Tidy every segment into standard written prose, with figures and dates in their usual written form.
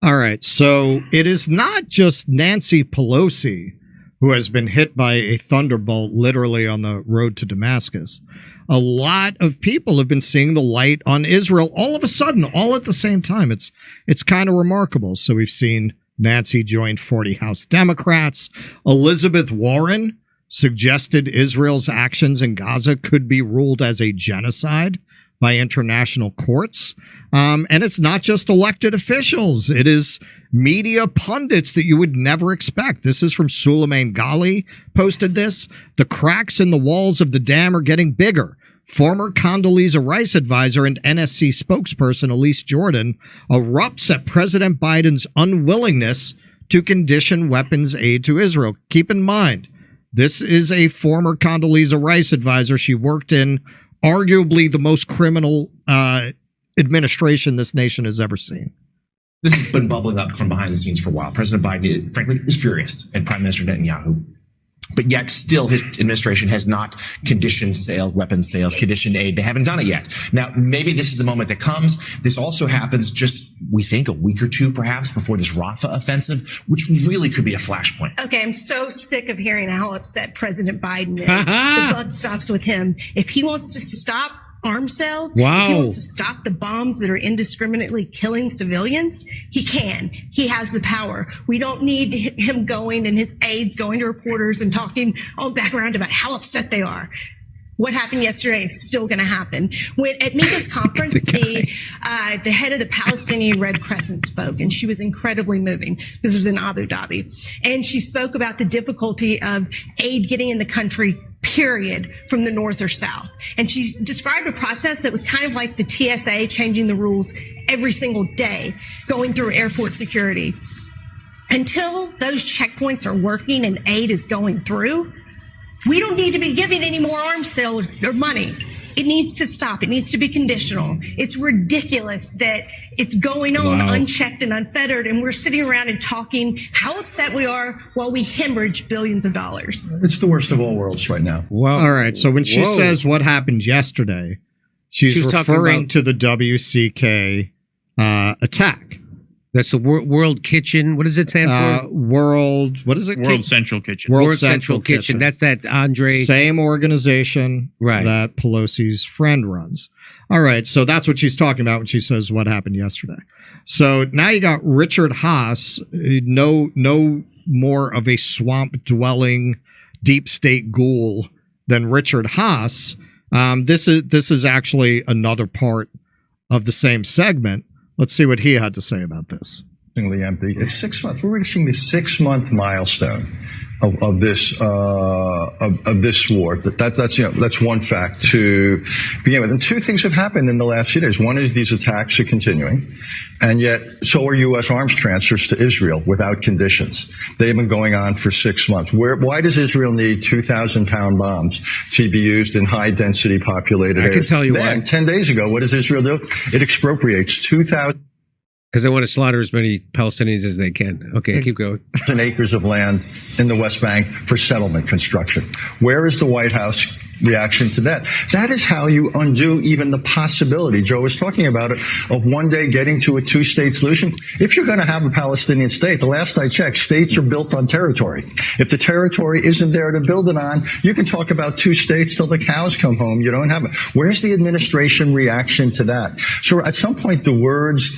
All right. So it is not just Nancy Pelosi who has been hit by a thunderbolt literally on the road to Damascus. A lot of people have been seeing the light on Israel all of a sudden, all at the same time. It's kind of remarkable. So we've seen Nancy join 40 House Democrats. Elizabeth Warren suggested Israel's actions in Gaza could be ruled as a genocide by international courts. And it's not just elected officials. It is media pundits that you would never expect. This is from Suleiman Ghali, posted this. The cracks in the walls of the dam are getting bigger. Former Condoleezza Rice advisor and NSC spokesperson Elise Jordan erupts at President Biden's unwillingness to condition weapons aid to Israel. Keep in mind, this is a former Condoleezza Rice advisor. She worked in arguably the most criminal administration this nation has ever seen. This has been bubbling up from behind the scenes for a while. President Biden, frankly, is furious, and Prime Minister Netanyahu. But yet still his administration has not conditioned weapons sales, conditioned aid. They haven't done it yet. Now, maybe this is the moment that comes. This also happens just, we think, a week or two perhaps before this Rafah offensive, which really could be a flashpoint. Okay, I'm so sick of hearing how upset President Biden is. The buck stops with him. If he wants to stop arms sales, if he wants to stop the bombs that are indiscriminately killing civilians, he can. He has the power. We don't need him going and his aides going to reporters and talking on background about how upset they are. What happened yesterday is still going to happen. At Mika's conference, the head of the Palestinian Red Crescent spoke, and she was incredibly moving. This was in Abu Dhabi. And she spoke about the difficulty of aid getting in the country, period, from the north or south. And she described a process that was kind of like the TSA changing the rules every single day, going through airport security. Until those checkpoints are working and aid is going through, we don't need to be giving any more arms sale or money. It needs to stop. It needs to be conditional. It's ridiculous that it's going on unchecked and unfettered, and we're sitting around and talking how upset we are while we hemorrhage billions of dollars. It's the worst of all worlds right now. Well, all right. So when she says what happened yesterday, she's referring to the WCK attack. That's the World Kitchen. What does it stand for? World Central Kitchen. World Central Kitchen. That's that Andre. Same organization that Pelosi's friend runs. All right. So that's what she's talking about when she says what happened yesterday. So now you got Richard Haas, no more of a swamp dwelling deep state ghoul than Richard Haas. This is actually another part of the same segment. Let's see what he had to say about this. Empty. It's 6 months. We're reaching the 6-month milestone of this war. That's one fact to begin with. And two things have happened in the last few days. One is these attacks are continuing, and yet so are U.S. arms transfers to Israel without conditions. They've been going on for 6 months. Why does Israel need 2,000-pound bombs to be used in high-density populated areas? I can tell you why. 10 days ago, what does Israel do? It expropriates 2,000. Because they want to slaughter as many Palestinians as they can. Okay, keep going. Acres of land in the West Bank for settlement construction. Where is the White House reaction to that? That is how you undo even the possibility, Joe was talking about it, of one day getting to a two-state solution. If you're going to have a Palestinian state, the last I checked, states are built on territory. If the territory isn't there to build it on, you can talk about two states till the cows come home. You don't have it. Where's the administration reaction to that? So at some point, the words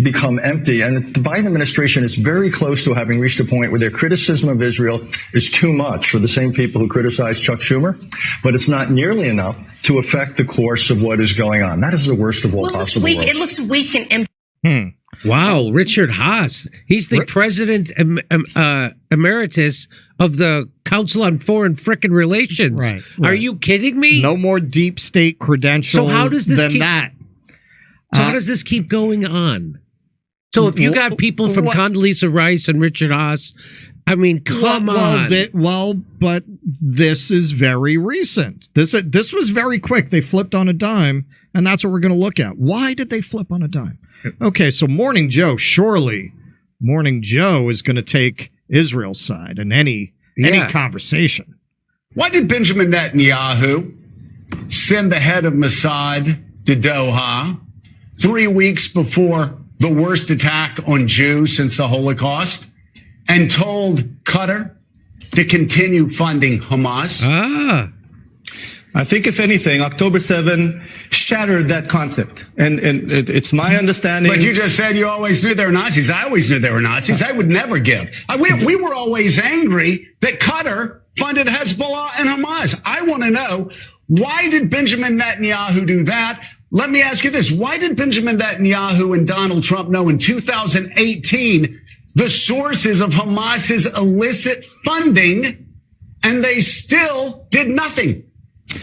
become empty, and the Biden administration is very close to having reached a point where their criticism of Israel is too much for the same people who criticize Chuck Schumer, but it's not nearly enough to affect the course of what is going on. That is the worst of all possible worlds. It looks weak and empty. Wow, Richard Haas. He's the president emeritus of the Council on Foreign Frickin' Relations. Right. Are you kidding me? No more deep state credentials So how does this how does this keep going on? So if you got people from Condoleezza Rice and Richard Haas, I mean, come on. But this is very recent. This was very quick. They flipped on a dime, and that's what we're going to look at. Why did they flip on a dime? Okay, so Morning Joe, surely Morning Joe is going to take Israel's side in any conversation. Why did Benjamin Netanyahu send the head of Mossad to Doha 3 weeks before the worst attack on Jews since the Holocaust and told Qatar to continue funding Hamas? I think, if anything, October 7 shattered that concept. And it's my understanding. But you just said you always knew they were Nazis. I always knew they were Nazis. I would never give. We were always angry that Qatar funded Hezbollah and Hamas. I want to know, why did Benjamin Netanyahu do that? Let me ask you this. Why did Benjamin Netanyahu and Donald Trump know in 2018 the sources of Hamas's illicit funding, and they still did nothing?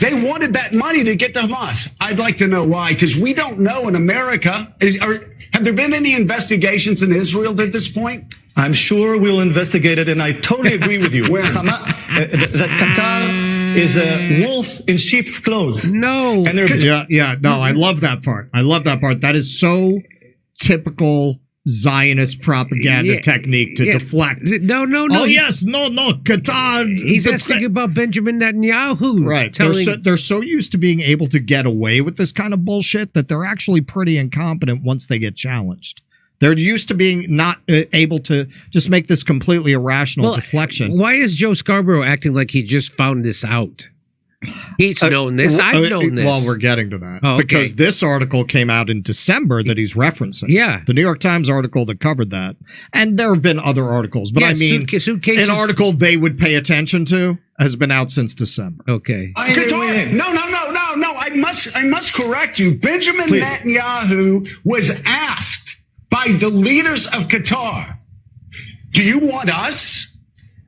They wanted that money to get to Hamas. I'd like to know why, because we don't know in America. Have there been any investigations in Israel at this point? I'm sure we'll investigate it, and I totally agree with you. That Qatar is a wolf in sheep's clothes. No. And I love that part. That is so typical Zionist propaganda technique to deflect. No. Oh, yes. No. Qatar. He's asking about Benjamin Netanyahu. Right. They're so used to being able to get away with this kind of bullshit that they're actually pretty incompetent once they get challenged. They're used to being not able to just make this completely irrational deflection. Why is Joe Scarborough acting like he just found this out? He's known this. I've known this. Well, we're getting to that. Because this article came out in December that he's referencing. Yeah. The New York Times article that covered that. And there have been other articles. But I mean, an article they would pay attention to has been out since December. Okay. No. I must correct you. Benjamin Netanyahu was asked by the leaders of Qatar, do you want us,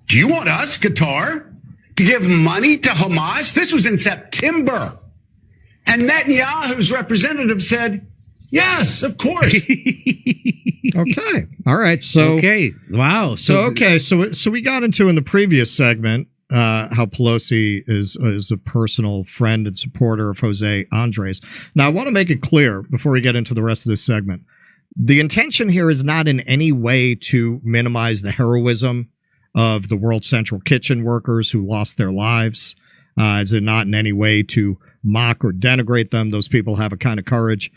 Qatar, to give money to Hamas? This was in September. And Netanyahu's representative said, yes, of course. Okay. All right. So, okay. Wow. So we got into in the previous segment, how Pelosi is a personal friend and supporter of Jose Andres. Now, I want to make it clear before we get into the rest of this segment. The intention here is not in any way to minimize the heroism of the World Central Kitchen workers who lost their lives. Is it not in any way to mock or denigrate them? Those people have a kind of courage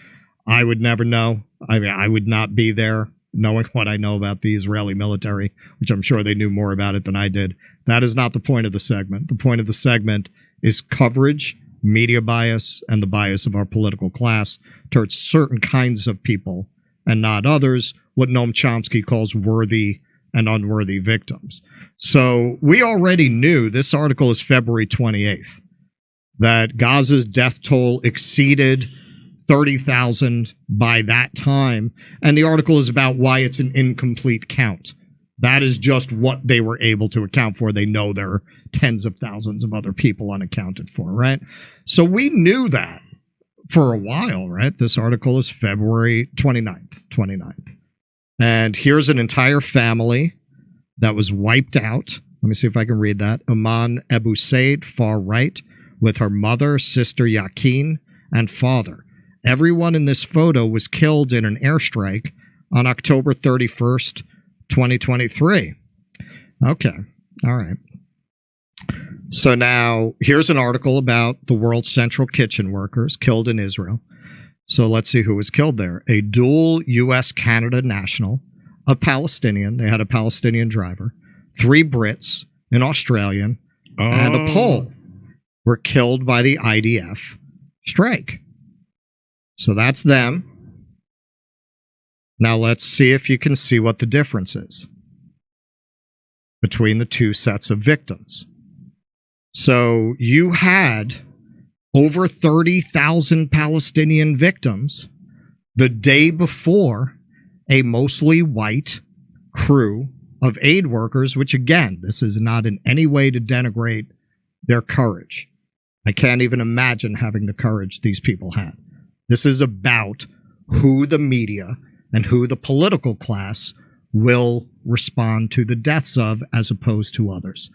I would never know. I mean, I would not be there knowing what I know about the Israeli military, which I'm sure they knew more about it than I did. That is not the point of the segment. The point of the segment is coverage, media bias, and the bias of our political class towards certain kinds of people and not others, what Noam Chomsky calls worthy and unworthy victims. So we already knew, this article is February 28th, that Gaza's death toll exceeded 30,000 by that time. And the article is about why it's an incomplete count. That is just what they were able to account for. They know there are tens of thousands of other people unaccounted for, right? So we knew that for a while, right? This article is February 29th. And here's an entire family that was wiped out. Let me see if I can read that. Iman Ebu Said, far right, with her mother, sister Yakin, and father. Everyone in this photo was killed in an airstrike on October 31st, 2023. Okay. All right. So now here's an article about the World Central Kitchen workers killed in Israel. So let's see who was killed there. A dual U.S.-Canada national, a Palestinian. They had a Palestinian driver. 3 Brits, an Australian, and a Pole were killed by the IDF strike. So that's them. Now let's see if you can see what the difference is between the two sets of victims. So you had over 30,000 Palestinian victims the day before a mostly white crew of aid workers, which again, this is not in any way to denigrate their courage. I can't even imagine having the courage these people had. This is about who the media and who the political class will respond to the deaths of as opposed to others.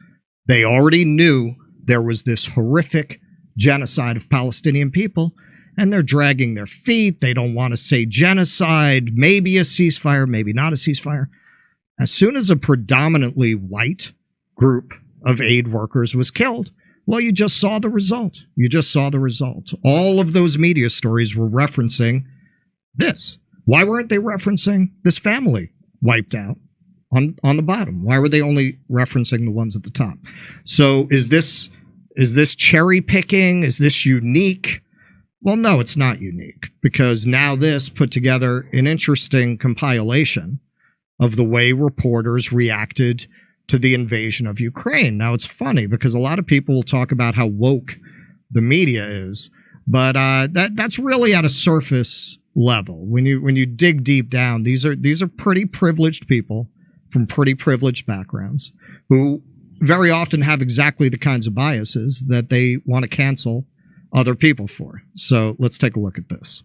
They already knew there was this horrific genocide of Palestinian people, and they're dragging their feet. They don't want to say genocide, maybe a ceasefire, maybe not a ceasefire. As soon as a predominantly white group of aid workers was killed, well, you just saw the result. You just saw the result. All of those media stories were referencing this. Why weren't they referencing this family wiped out on the bottom? Why were they only referencing the ones at the top? So is this cherry picking? Is this unique? Well, no, it's not unique, because now this put together an interesting compilation of the way reporters reacted to the invasion of Ukraine. Now, it's funny because a lot of people will talk about how woke the media is, but that's really at a surface level. When you dig deep down, these are pretty privileged people from pretty privileged backgrounds who very often have exactly the kinds of biases that they want to cancel other people for. So let's take a look at this.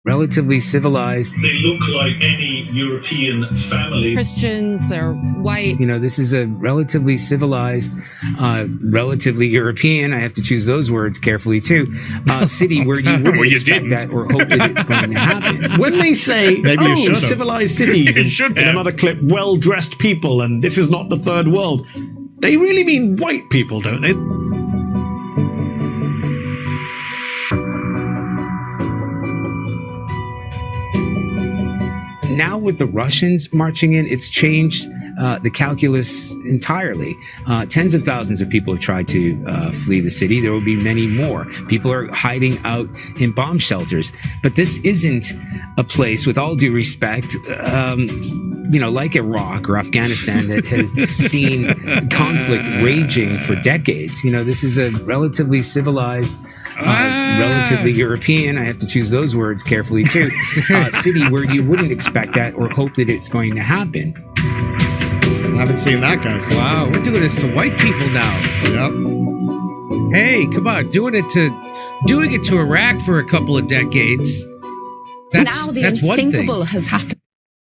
Relatively civilized. They look like any European family. Christians, they're white. You know, this is a relatively civilized, relatively European, I have to choose those words carefully too, city where you wouldn't expect that or hope that it's going to happen. When they say, civilized cities, in another clip, well-dressed people, and this is not the third world, they really mean white people, don't they? Now with the Russians marching in, it's changed the calculus entirely. Tens of thousands of people have tried to flee the city. There will be many more. People are hiding out in bomb shelters. But this isn't a place, with all due respect, like Iraq or Afghanistan, that has seen conflict raging for decades. You know, this is a relatively civilized, relatively European, I have to choose those words carefully too, city where you wouldn't expect that or hope that it's going to happen. I haven't seen that guy since. Wow, we're doing this to white people now. Yep. Hey, come on, doing it to Iraq for a couple of decades. Now the unthinkable has happened.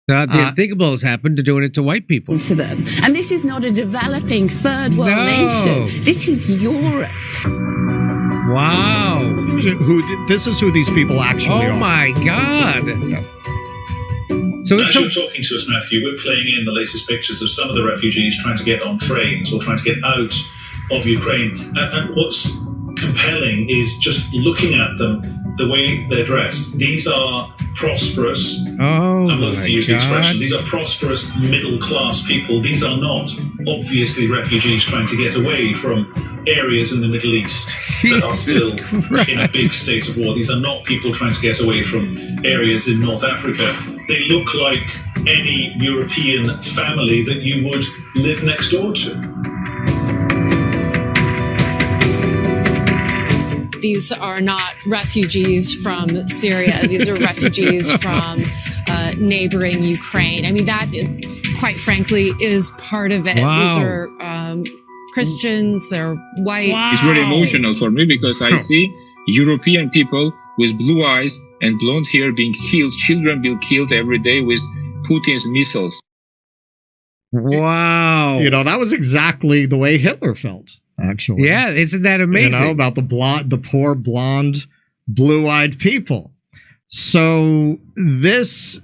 The unthinkable has happened to doing it to white people. To them. And this is not a developing third world nation. This is Europe. Wow. This is who these people actually are. Oh my God. Yeah. So as you're talking to us, Matthew, we're playing in the latest pictures of some of the refugees trying to get on trains or trying to get out of Ukraine. And what's compelling is just looking at them, the way they're dressed. These are prosperous, I'm going to use the expression, these are prosperous middle-class people. These are not obviously refugees trying to get away from areas in the Middle East that are still in a big state of war. These are not people trying to get away from areas in North Africa. They look like any European family that you would live next door to. These are not refugees from Syria. These are refugees from neighboring Ukraine. I mean, that, quite frankly, is part of it. Wow. These are Christians. They're white. Wow. It's very emotional for me because I see European people with blue eyes and blonde hair being killed, children being killed every day with Putin's missiles. Wow. You know, that was exactly the way Hitler felt, actually. Yeah, isn't that amazing? You know, about the poor, blonde, blue-eyed people. So this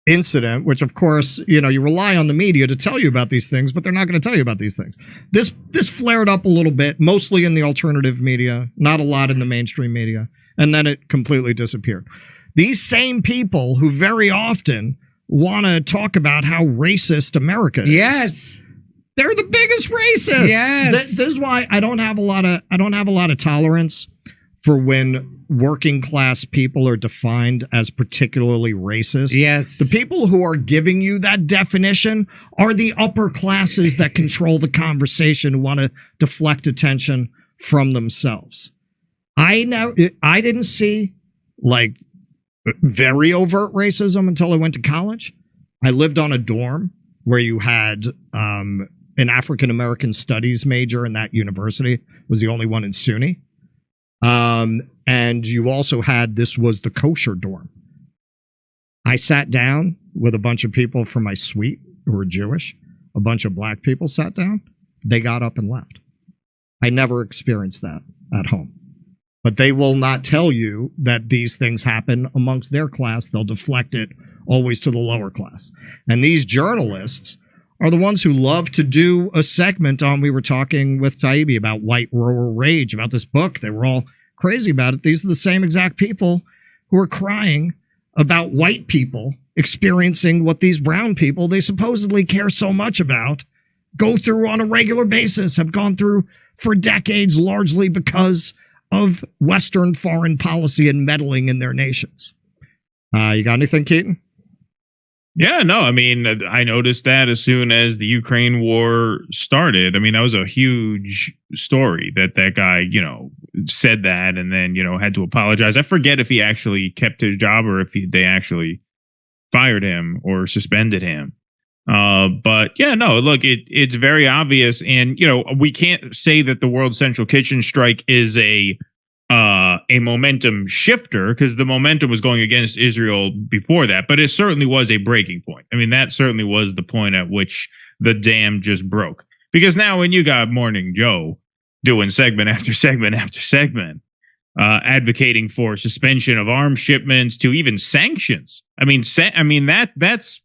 incident, which of course, you know, you rely on the media to tell you about these things, but they're not going to tell you about these things. This flared up a little bit, mostly in the alternative media, not a lot in the mainstream media, and then it completely disappeared. These same people who very often want to talk about how racist America is. Yes. They're the biggest racists. Yes. This is why I don't have a lot of tolerance for when working class people are defined as particularly racist. Yes. The people who are giving you that definition are the upper classes that control the conversation, who want to deflect attention from themselves. I didn't see like very overt racism until I went to college. I lived on a dorm where you had an African-American studies major in that university, was the only one in SUNY. And you also had, this was the kosher dorm. I sat down with a bunch of people from my suite who were Jewish. A bunch of black people sat down. They got up and left. I never experienced that at home. But they will not tell you that these things happen amongst their class. They'll deflect it always to the lower class. And these journalists are the ones who love to do a segment on, we were talking with Taibbi about White Rural Rage, about this book. They were all crazy about it. These are the same exact people who are crying about white people experiencing what these brown people they supposedly care so much about go through on a regular basis, have gone through for decades, largely because of Western foreign policy and meddling in their nations. You got anything, Keaton? Yeah, no, I mean, I noticed that as soon as the Ukraine war started. I mean, that was a huge story that guy, said that and then, had to apologize. I forget if he actually kept his job or if they actually fired him or suspended him. But yeah, no, look, it's very obvious. And, we can't say that the World Central Kitchen strike is a momentum shifter, because the momentum was going against Israel before that, but it certainly was a breaking point. I mean, that certainly was the point at which the dam just broke, because now when you got Morning Joe doing segment after segment after segment, advocating for suspension of arms shipments to even sanctions. I mean, that's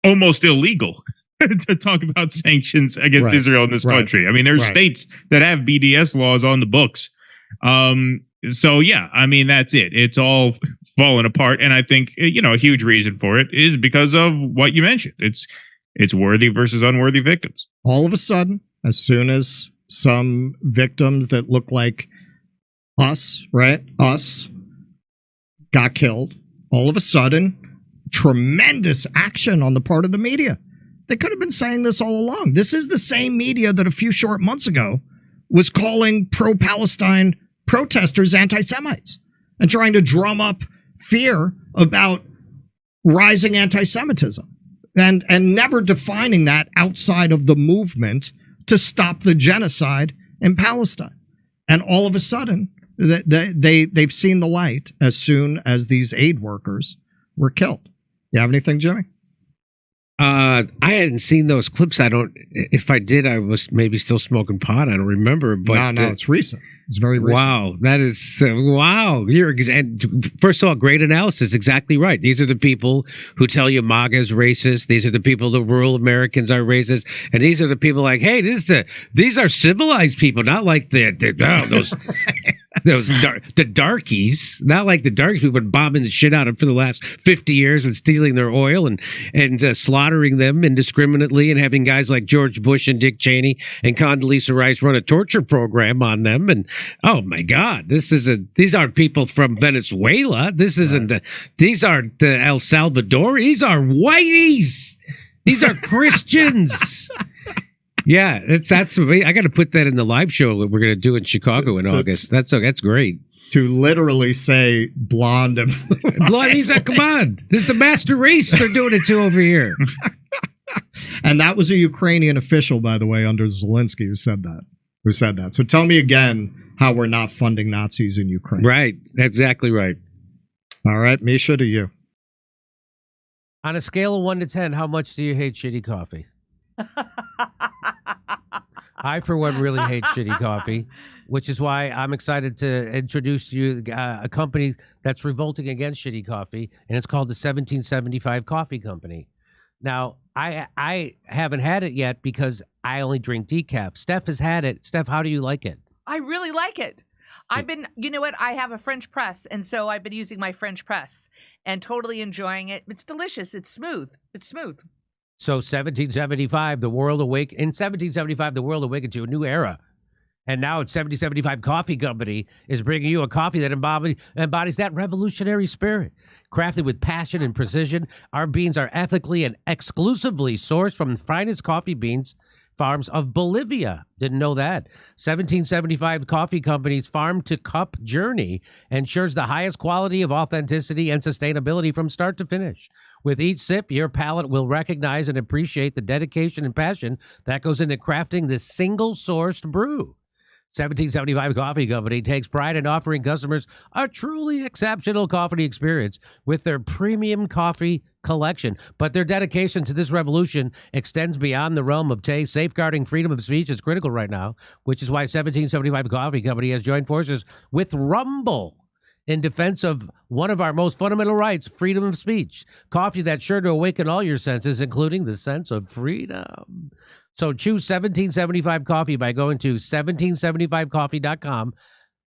almost illegal to talk about sanctions against Israel in this country. I mean, there's states that have BDS laws on the books. So yeah, I mean, that's it. It's all fallen apart. And I think, a huge reason for it is because of what you mentioned. It's worthy versus unworthy victims. All of a sudden, as soon as some victims that look like us, got killed, all of a sudden, tremendous action on the part of the media. They could have been saying this all along. This is the same media that a few short months ago was calling pro-Palestine protesters anti-Semites and trying to drum up fear about rising anti-Semitism and never defining that outside of the movement to stop the genocide in Palestine. And all of a sudden, they've seen the light as soon as these aid workers were killed. You have anything, Jimmy? I hadn't seen those clips. If I did, I was maybe still smoking pot. I don't remember. But no, it's recent. It's very recent. Wow, that is wow. First of all, great analysis. Exactly right. These are the people who tell you MAGA is racist. These are the people, the rural Americans are racist, and these are the people like, hey, these are civilized people, not like those. The darkies, not like the darkies who've been bombing the shit out of them for the last 50 years and stealing their oil and slaughtering them indiscriminately and having guys like George Bush and Dick Cheney and Condoleezza Rice run a torture program on them. And oh my God, these aren't people from Venezuela. These aren't the El Salvador. These are whiteys. These are Christians. Yeah, that's. I got to put that in the live show that we're going to do in Chicago in August. That's great. To literally say blonde and blonde. He's like, come on, this is the master race. They're doing it to over here. And that was a Ukrainian official, by the way, under Zelensky, who said that. So tell me again how we're not funding Nazis in Ukraine. Right, exactly right. All right, Misha, to you. On a scale of 1 to 10, how much do you hate shitty coffee? I, for one, really hate shitty coffee, which is why I'm excited to introduce to you a company that's revolting against shitty coffee, and it's called the 1775 Coffee Company. Now, I haven't had it yet because I only drink decaf. Steph has had it. Steph, how do you like it? I really like it. You know what? I have a French press, and so I've been using my French press and totally enjoying it. It's delicious. It's smooth. So 1775, the world awakened to a new era. And now it's 1775 Coffee Company is bringing you a coffee that embodies that revolutionary spirit. Crafted with passion and precision, our beans are ethically and exclusively sourced from the finest coffee beans farms of Bolivia. Didn't know that. 1775 Coffee Company's farm-to-cup journey ensures the highest quality of authenticity and sustainability from start to finish. With each sip, your palate will recognize and appreciate the dedication and passion that goes into crafting this single-sourced brew. 1775 Coffee Company takes pride in offering customers a truly exceptional coffee experience with their premium coffee collection. But their dedication to this revolution extends beyond the realm of taste. Safeguarding freedom of speech is critical right now, which is why 1775 Coffee Company has joined forces with Rumble in defense of one of our most fundamental rights, freedom of speech. Coffee that's sure to awaken all your senses, including the sense of freedom. So choose 1775 Coffee by going to 1775coffee.com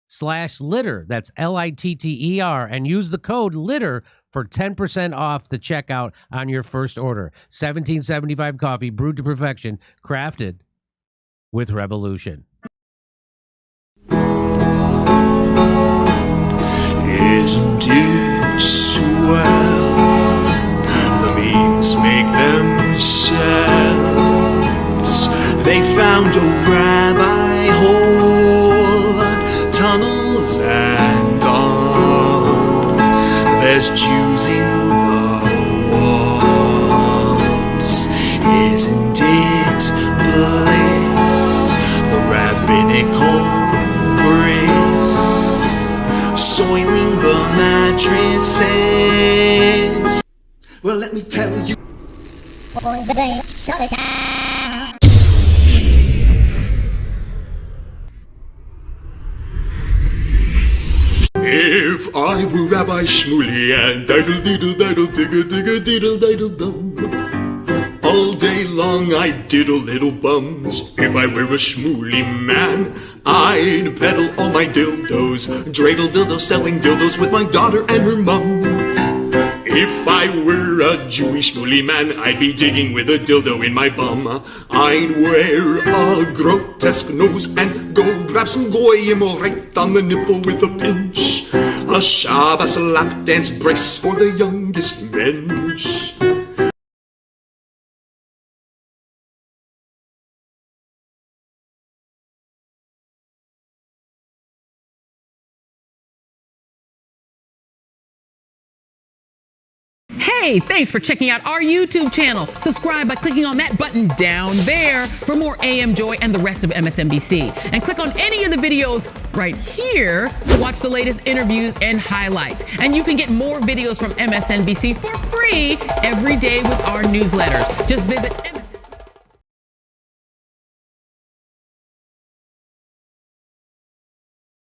/litter. That's LITTER. And use the code LITTER for 10% off the checkout on your first order. 1775 coffee, brewed to perfection, crafted with revolution. Isn't it swell? The memes make themselves. They found a rabbi hole, tunnels and all. There's Jews in the walls. Isn't it bliss? The rabbinical grace soiling the mattresses. Well, let me tell you. If I were Rabbi Shmuley and diddle diddle diddle digga digga diddle diddle dum, all day long I'd diddle little bums. If I were a Shmuley man, I'd peddle all my dildos, dreidel dildos, selling dildos with my daughter and her mum. If I were a Jewish Shmuley man, I'd be digging with a dildo in my bum. I'd wear a grotesque nose and go grab some goyim right on the nipple with a pinch. A Shabbos lap dance brace for the youngest mensch. Hey, thanks for checking out our YouTube channel. Subscribe by clicking on that button down there for more AM Joy and the rest of MSNBC. And click on any of the videos right here to watch the latest interviews and highlights. And you can get more videos from MSNBC for free every day with our newsletters. Just visit